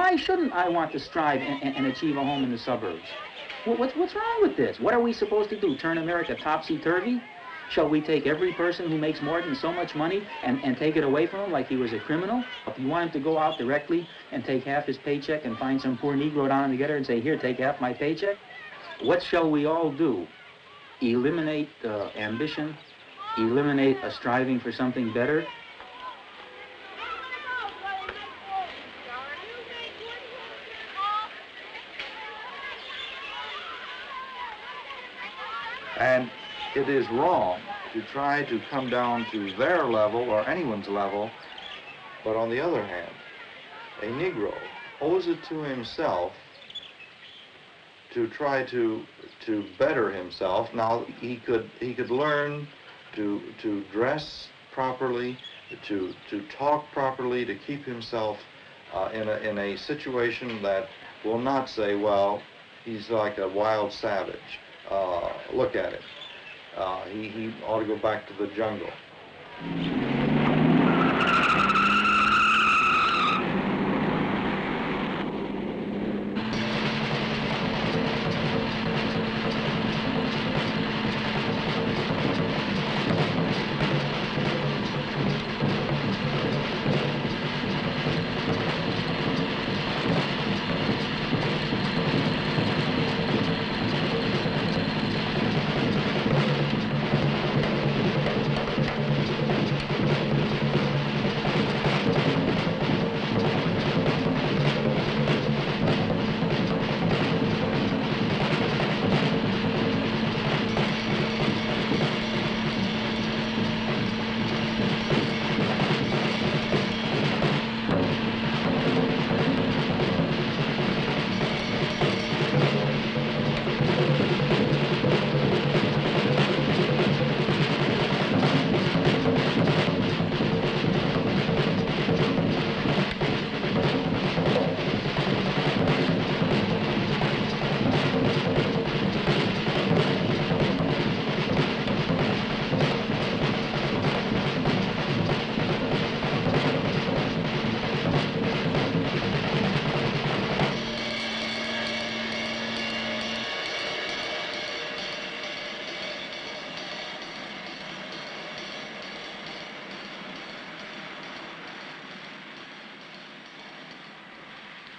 Why shouldn't I want to strive and achieve a home in the suburbs? What's wrong with this? What are we supposed to do? Turn America topsy-turvy? Shall we take every person who makes more than so much money and take it away from him like he was a criminal? If you want him to go out directly and take half his paycheck and find some poor Negro down in the gutter and say, here, take half my paycheck? What shall we all do? Eliminate ambition? Eliminate a striving for something better? And it is wrong to try to come down to their level or anyone's level, but on the other hand, a Negro owes it to himself to try to better himself. Now he could learn to dress properly, to talk properly, to keep himself in a situation that will not say, well, he's like a wild savage. Look at it. He ought to go back to the jungle.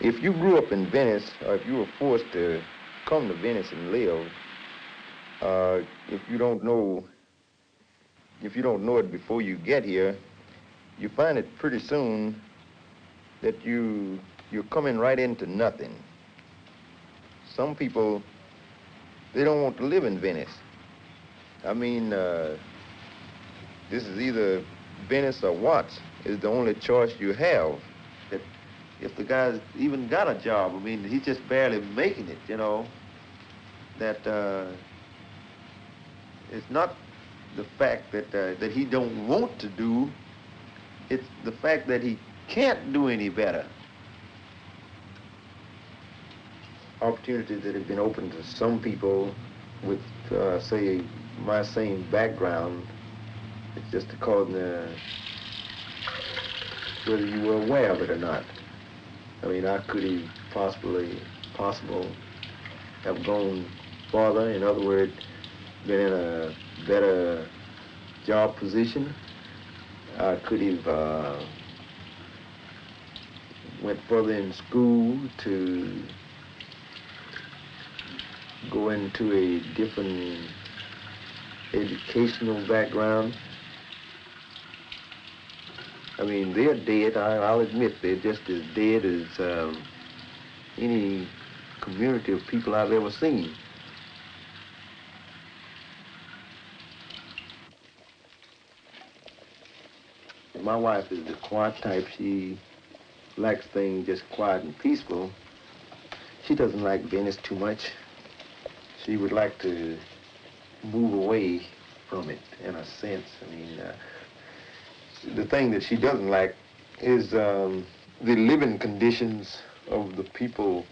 If you grew up in Venice, or if you were forced to come to Venice and live, if you don't know it before you get here, you find it pretty soon that you're coming right into nothing. Some people, they don't want to live in Venice. I mean, this is either Venice or Watts is the only choice you have. That if the guy's even got a job, I mean, he's just barely making it, you know. That it's not the fact that he don't want to do, it's the fact that he can't do any better. Opportunities that have been open to some people with, say, my same background, it's just according to whether you were aware of it or not. I mean, I could have possible have gone farther, in other words, been in a better job position. I could have went further in school to go into a different educational background. I mean, they're dead. I'll admit they're just as dead as any community of people I've ever seen. My wife is the quiet type. She likes things just quiet and peaceful. She doesn't like Venice too much. She would like to move away from it, in a sense. I mean, the thing that she doesn't like is the living conditions of the people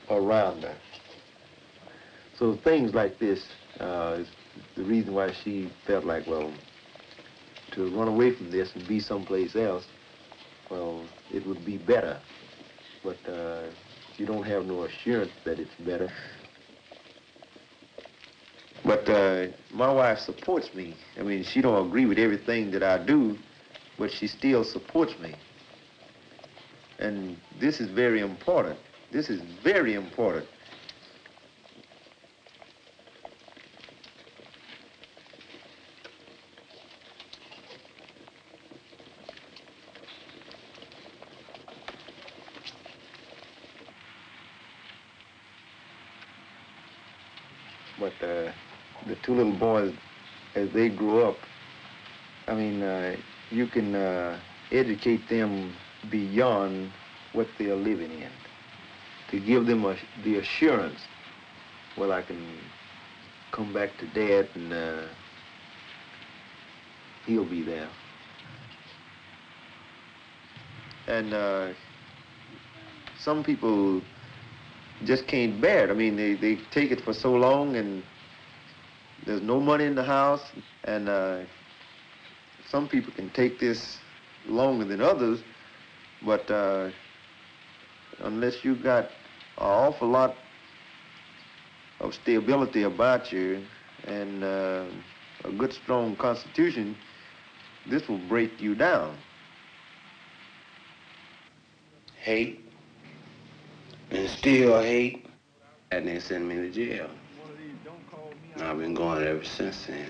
around her. So things like this is the reason why she felt like, well, to run away from this and be someplace else, well, it would be better. but you don't have no assurance that it's better. But my wife supports me. I mean, she don't agree with everything that I do, but she still supports me. And this is very important. This is very important. But the two little boys, as they grow up, I mean, you can educate them beyond what they're living in, to give them the assurance, well, I can come back to Dad and he'll be there. And some people just can't bear it. I mean, they take it for so long and there's no money in the house, and some people can take this longer than others, but unless you got an awful lot of stability about you and a good, strong constitution, this will break you down. Hate, and still hate, and they send me to jail. I've been going ever since then.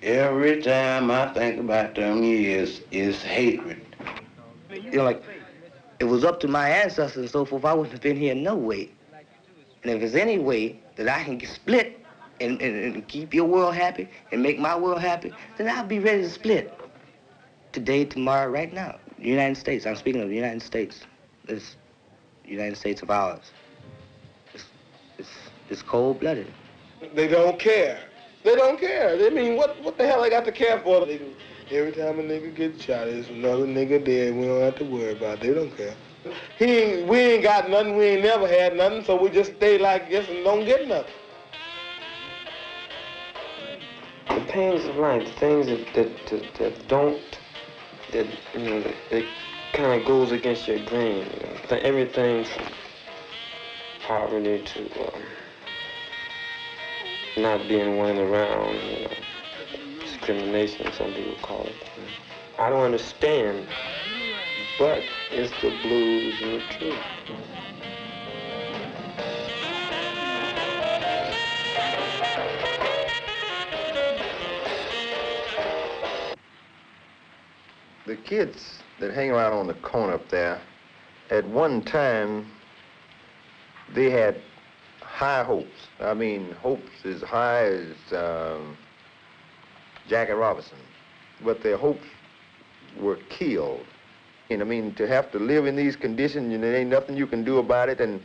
Every time I think about them years, it's hatred. You know, like, it was up to my ancestors and so forth, I wouldn't have been here no way. And if there's any way that I can split and keep your world happy and make my world happy, then I'll be ready to split. Today, tomorrow, right now. The United States, I'm speaking of the United States. This United States of ours. It's cold-blooded. They don't care. They don't care. I mean, what the hell they got to care for? They do. Every time a nigga gets shot, there's another nigga dead. We don't have to worry about it. They don't care. We ain't got nothing. We ain't never had nothing, so we just stay like this and don't get nothing. The pains of life, the things that don't, that, you know, that kind of goes against your grain. You know, everything from poverty to not being one around, you know, discrimination, some people call it. I don't understand, but it's the blues and the truth. The kids that hang around on the corner up there, at one time, they had high hopes. I mean, hopes as high as Jackie Robinson. But their hopes were killed. And I mean, to have to live in these conditions, you know, there ain't nothing you can do about it, and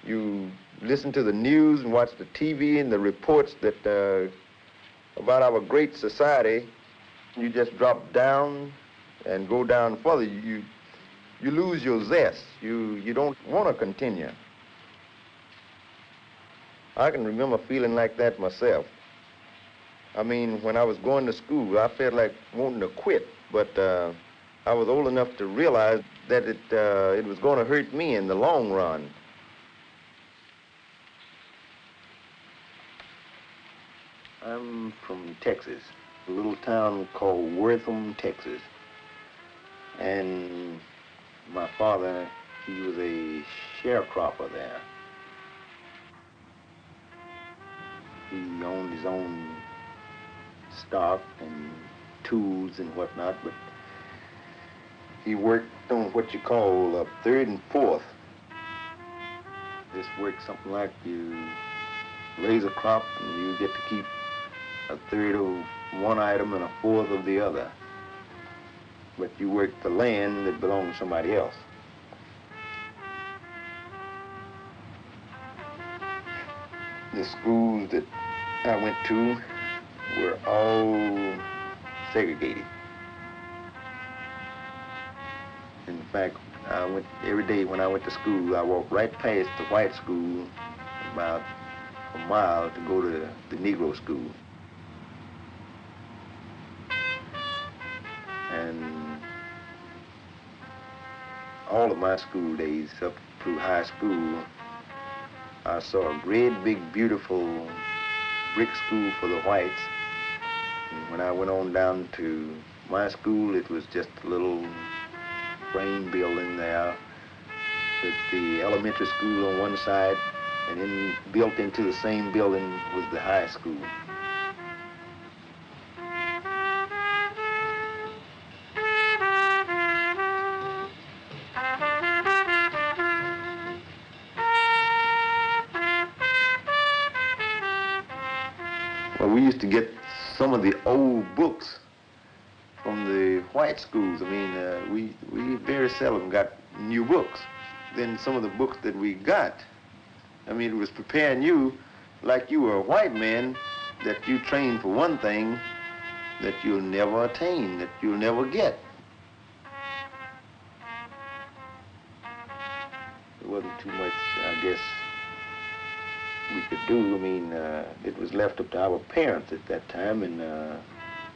you listen to the news and watch the TV and the reports that about our great society, you just drop down and go down further. You lose your zest. You don't want to continue. I can remember feeling like that myself. I mean, when I was going to school, I felt like wanting to quit, but I was old enough to realize that it was going to hurt me in the long run. I'm from Texas, a little town called Wortham, Texas. And my father, he was a sharecropper there. He owned his own stock and tools and whatnot, but he worked on what you call third and fourth. This works something like you raise a crop and you get to keep a third of one item and a fourth of the other. But you work the land that belongs to somebody else. The schools that I went to were all segregated. In fact, I went every day when I went to school, I walked right past the white school about a mile to go to the Negro school. And all of my school days up through high school, I saw a great big beautiful brick school for the whites. And when I went on down to my school, it was just a little frame building there with the elementary school on one side, and then built into the same building was the high school. Well, we used to get some of the old books from the white schools. I mean, we very seldom got new books. Then some of the books that we got, I mean, it was preparing you like you were a white man, that you trained for one thing that you'll never attain, that you'll never get. There wasn't too much, I guess, we could do. I mean, it was left up to our parents at that time, and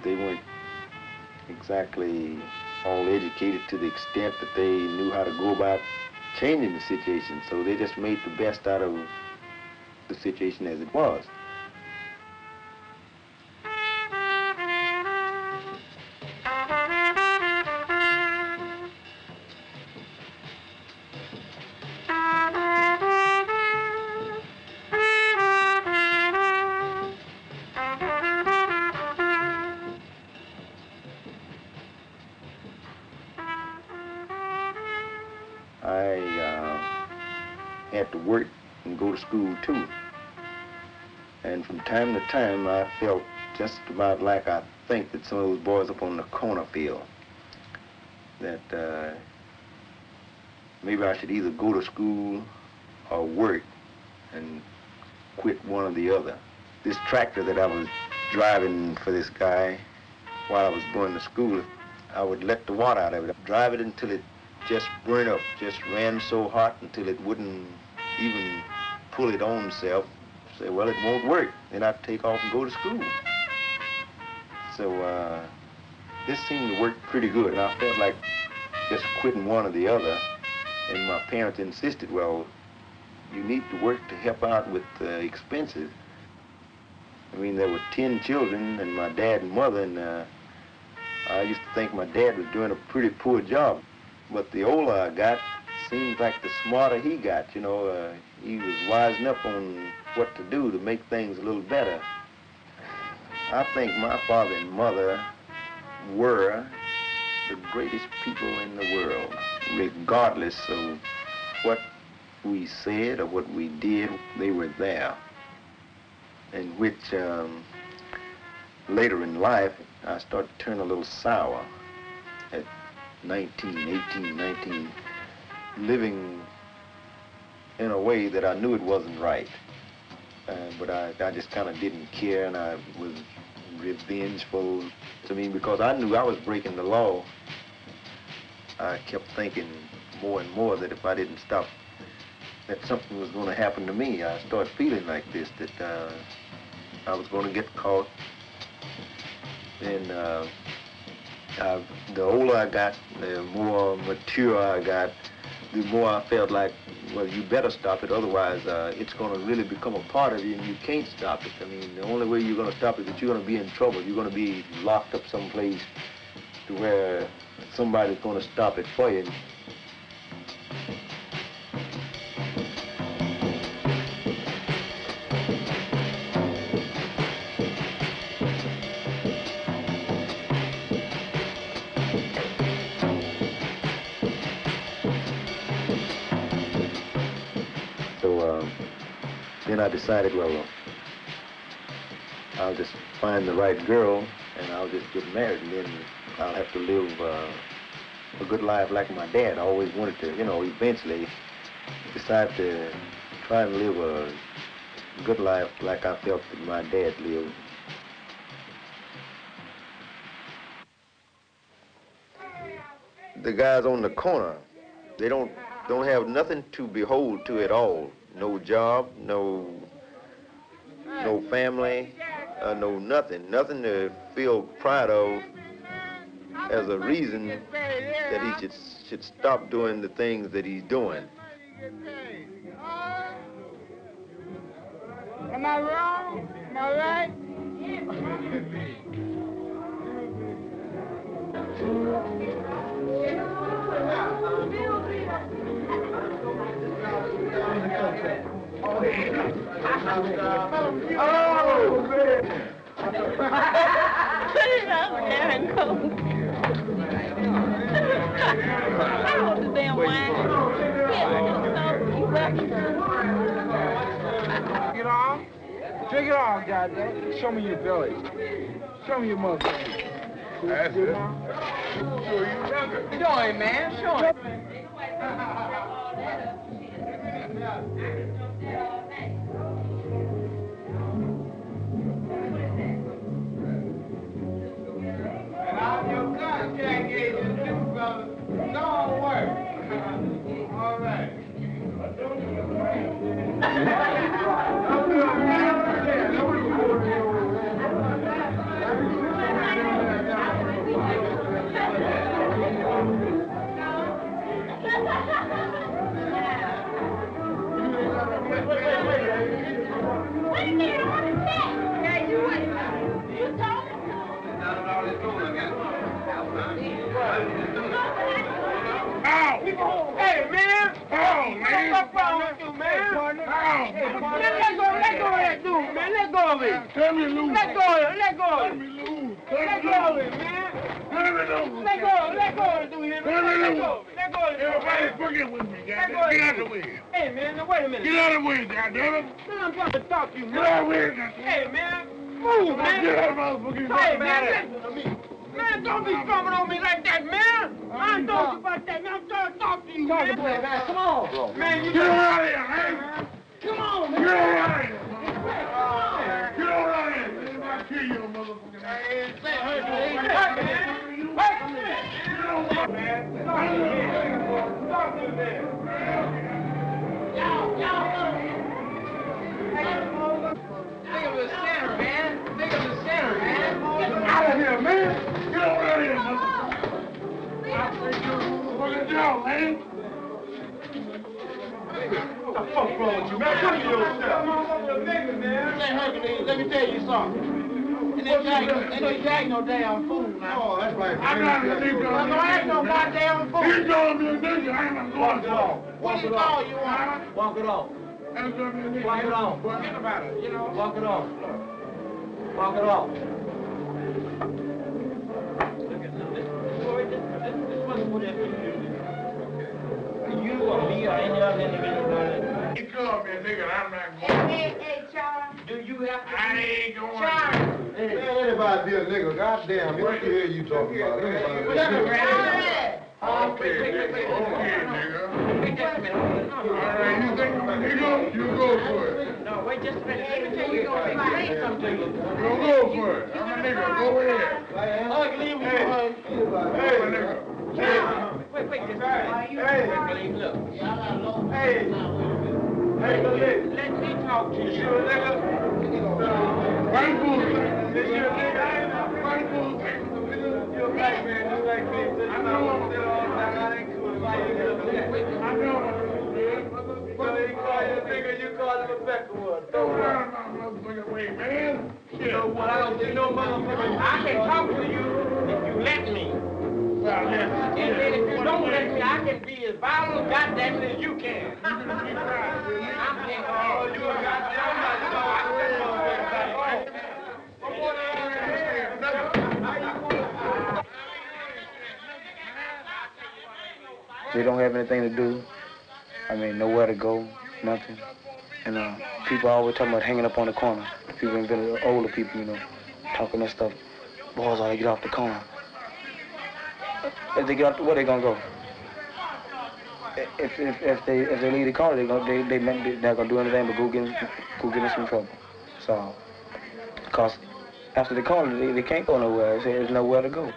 they weren't exactly all educated to the extent that they knew how to go about changing the situation. So they just made the best out of the situation as it was. Had to work and go to school too. And from time to time, I felt just about like I think that some of those boys up on the corner feel, that maybe I should either go to school or work and quit one or the other. This tractor that I was driving for this guy while I was going to school, I would let the water out of it, drive it until it just burned up, just ran so hot until it wouldn't even pull it on itself. Say, well, it won't work. Then I'd take off and go to school. So this seemed to work pretty good, and I felt like just quitting one or the other. And my parents insisted, well, you need to work to help out with expenses. I mean, there were 10 children, and my dad and mother, and I used to think my dad was doing a pretty poor job. But the older I got, seems like the smarter he got, you know. He was wising up on what to do to make things a little better. I think my father and mother were the greatest people in the world, regardless of what we said or what we did. They were there. In which later in life, I started to turn a little sour at 19, 18, 19, living in a way that I knew it wasn't right. But I just kind of didn't care, and I was revengeful. I mean, because I knew I was breaking the law, I kept thinking more and more that if I didn't stop, that something was going to happen to me. I started feeling like this, that I was going to get caught. And the older I got, the more mature I got, the more I felt like, well, you better stop it, otherwise it's going to really become a part of you and you can't stop it. I mean, the only way you're going to stop it is that you're going to be in trouble. You're going to be locked up someplace to where somebody's going to stop it for you. Then I decided, well, I'll just find the right girl and I'll just get married, and then I'll have to live a good life like my dad. I always wanted to, you know, eventually decide to try and live a good life like I felt that my dad lived. The guys on the corner, they don't have nothing to behold to at all. No job, no family, no nothing to feel proud of as a reason that he should stop doing the things that he's doing. Am I wrong? Am I right? Oh, man. Put it over there and go. I want the damn wine. Drink it off. Drink it off, goddamn. Show me your belly. Show me your motherfucker. That's it. Show you. Show him, man. Show him. And all your contract agents do, brother, don't work. All right. Hey, man! Oh, man! What's wrong with you, man? Let go of that dude, man. Let go of it. Tell me loose. Let go of it. Let go of it. Tell me loose. Let go of it, man. Tell me loose. Let go of it, dude. Tell me loose. Let go of it. Everybody forget with me, goddamn. Get out of the way. Hey, man, now wait a minute. Get out of the way, goddamn. I'm trying to talk to you, man. Get out of the way, goddamn. Hey, man. Move, man. Get out of the motherfucking way. Hey, man, listen to me. Man, don't be stomping on me like that, man. I ain't talking about that, man. I'm trying to talk to you, man. Come on. Man, you get out of here, man. Come on, man. Get out of here. Get out of here. I'll kill you, motherfucking ass. Talk to me. Think of the center, man. Think of the center, man. Get out of here, man. Get out of here, motherfucker. I'll take you fucking down, man. What the fuck wrong with you, man? Come to yourself. Say, Hercules, let me tell you something. And Jack no damn fool now. Oh, that's right. I'm not a nigga. I ain't no goddamn fool. You calling me a nigga, I ain't going to off. What do you call you on? Walk it off. Walk it off. Forget about it, you know. Walk it off. Walk it off. Look at this. This wasn't what that you or me or any other individual. You call me a nigga, I'm not going. Hey, Charles. Do you have to? I ain't going. Charles. Hey, man, anybody be a nigga? Goddamn, what the hell you talking about? Okay, nigga. Wait just a minute. All right, you think I'm a nigga? You go for it. No, wait just a minute. Let me tell you something to you. You go for it. I'm a nigga. Go ahead. Ugly one. Hey, nigga. Wait just a minute. Hey, look. Hey, let me talk to you. You a nigga? White fool. Is you a nigga? White fool. You're a black man just like me. I know I'm still all the time. I ain't cool. I know. So he call you a nigga, you call him a peckerwood. Don't worry about motherfucking way, man. So what? I don't see no motherfucker. I can talk to you if you let me. Well, and then if you don't let me, I can be as violent, goddamn it, as you can. I'm saying, oh, you a They don't have anything to do. I mean, nowhere to go, nothing. And people always talking about hanging up on the corner. People, even older people, you know, talking that stuff. Boys ought to get off the corner. If they get off, where they gonna go? If they leave the corner, they're not gonna do anything but go get in some trouble. So, cause after the corner, they can't go nowhere. There's nowhere to go.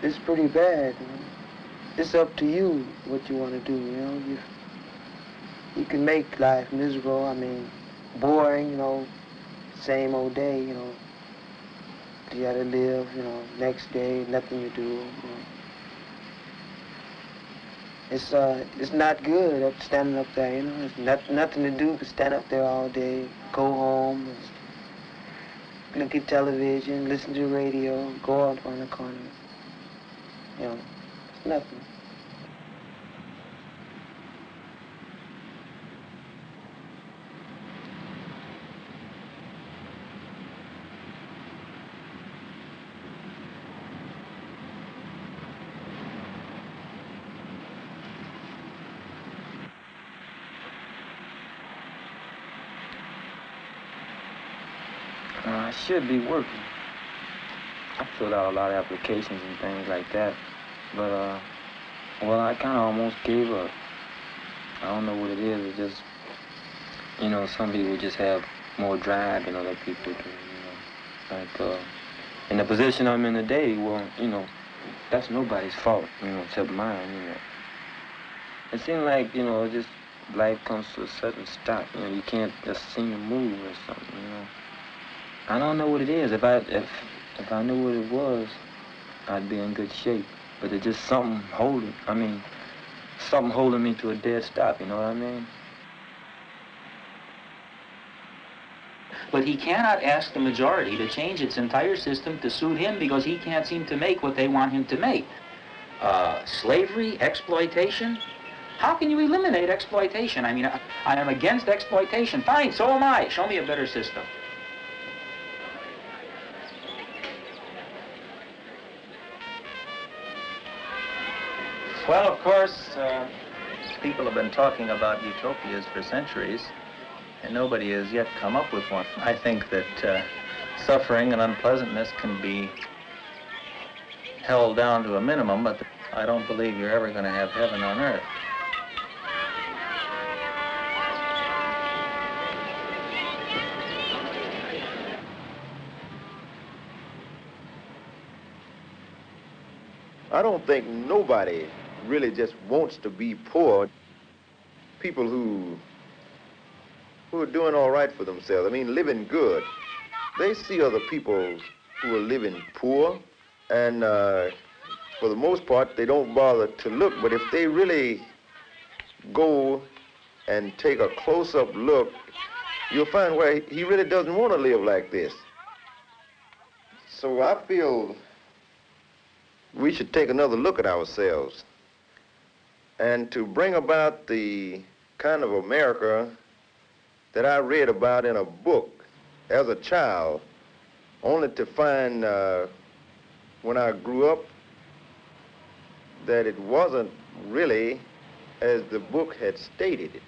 It's pretty bad. it's up to you what you want to do, you know. You can make life miserable, I mean, boring, you know, same old day, you know. You gotta live, you know, next day, nothing to do, you know. It's not good up standing up there, you know. There's nothing to do but stand up there all day, go home, look at television, listen to radio, go out on the corner. You know, it's nothing. I should be working. I filled out a lot of applications and things like that, but well, I kind of almost gave up. I don't know what it is. It's just, you know, some people just have more drive than other people do. You know, like in the position I'm in today, well, you know, that's nobody's fault, you know, except mine. You know, it seems like, you know, just life comes to a sudden stop. You know, you can't just seem to move or something. You know. I don't know what it is. If I knew what it was, I'd be in good shape. But there's just something holding me to a dead stop, you know what I mean? But he cannot ask the majority to change its entire system to suit him because he can't seem to make what they want him to make. Slavery, exploitation. How can you eliminate exploitation? I mean, I am against exploitation. Fine, so am I. Show me a better system. Well, of course, people have been talking about utopias for centuries, and nobody has yet come up with one. I think that suffering and unpleasantness can be held down to a minimum, but I don't believe you're ever going to have heaven on earth. I don't think nobody really just wants to be poor. People who are doing all right for themselves, I mean, living good, they see other people who are living poor, and for the most part, they don't bother to look. But if they really go and take a close-up look, you'll find where he really doesn't want to live like this. So I feel we should take another look at ourselves and to bring about the kind of America that I read about in a book as a child, only to find when I grew up that it wasn't really as the book had stated it.